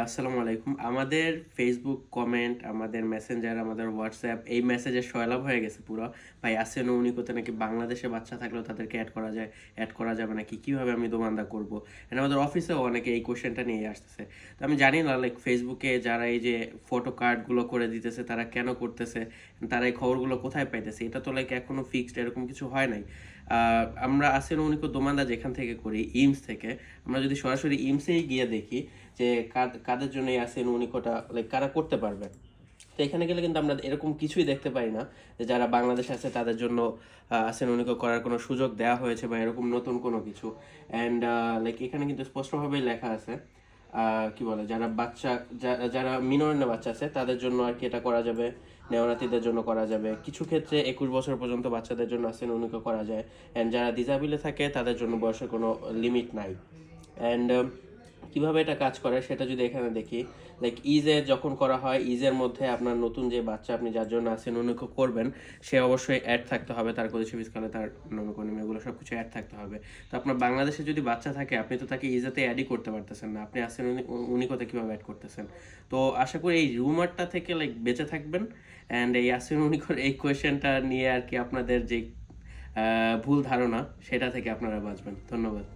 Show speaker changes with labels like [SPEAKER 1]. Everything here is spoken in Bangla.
[SPEAKER 1] আসসালামু আলাইকুম। আমাদের ফেসবুক কমেন্ট, আমাদের মেসেঞ্জার, আমাদের হোয়াটসঅ্যাপ এই মেসেজের সয়লাব হয়ে গেছে পুরো। ভাই আসেন উনি কোথায় নাকি বাংলাদেশে বাচ্চা থাকলেও তাদেরকে এড করা যায়, এড করা যাবে নাকি? কিভাবে আমি দোমানদা করব? এন্ড আমাদের অফিসেও অনেকে এই কোয়েশ্চেনটা নিয়ে আসতেছে। তো আমি জানি না লাইক ফেসবুকে যারা এই যে ফটো কার্ডগুলো করে দিতেছে তারা কেন করতেছে? তারা এই খবরগুলো কোথায় পাইতেছে? এটা তো লাইক এখনো ফিক্সড এরকম কিছু হয় নাই। আমরা আসেন উনিকো দোমানদা যেখান থেকে করি, ইমস থেকে। আমরা যদি সরাসরি ইমসেই গিয়ে দেখি যে কাদের জন্য এই আসেন উনিকোটা লাইক কারা করতে পারবে। তো এখানে গেলে কিন্তু আমরা এরকম কিছুই দেখতে পাই না যে যারা বাংলাদেশে আছে তাদের জন্য আসেন উনিকো করার কোনো সুযোগ দেওয়া হয়েছে বা এরকম নতুন কোনো কিছু। অ্যান্ড লাইক এখানে কিন্তু স্পষ্টভাবেই লেখা আছে কি বলে যারা বাচ্চা যারা মিনরের বাচ্চা আছে তাদের জন্য আর কি এটা করা যাবে, নেওনাতিদের জন্য করা যাবে, কিছু ক্ষেত্রে 21 বছর পর্যন্ত বাচ্চাদের জন্য আসেন উনিকো করা যায়। অ্যান্ড যারা ডিসাবিলে থাকে তাদের জন্য বয়সের কোনো লিমিট নাই। অ্যান্ড কিভাবে এটা কাজ করে সেটা যদি এখানে দেখি, লাইক ইজে যখন করা হয় ইজের মধ্যে আপনার নতুন যে বাচ্চা আপনি যার জন্য আসেন উন্নয়ন করবেন সে অবশ্যই অ্যাড থাকতে হবে, তার কদিশি ফিসকালে তার নমিকনিম এগুলো সব কিছু অ্যাড থাকতে হবে। তো আপনার বাংলাদেশে যদি বাচ্চা থাকে আপনি তো তাকে ইজেতে অ্যাডই করতে পারতেছেন না, আপনি আসেন উনিকোতে কীভাবে অ্যাড করতেছেন? তো আশা করি এই রুমারটা থেকে লাইক বেঁচে থাকবেন। অ্যান্ড এই আসেন উনিকোর এই কোয়েশ্চেনটা নিয়ে আর কি আপনাদের যে ভুল ধারণা সেটা থেকে আপনারা বাঁচবেন। ধন্যবাদ।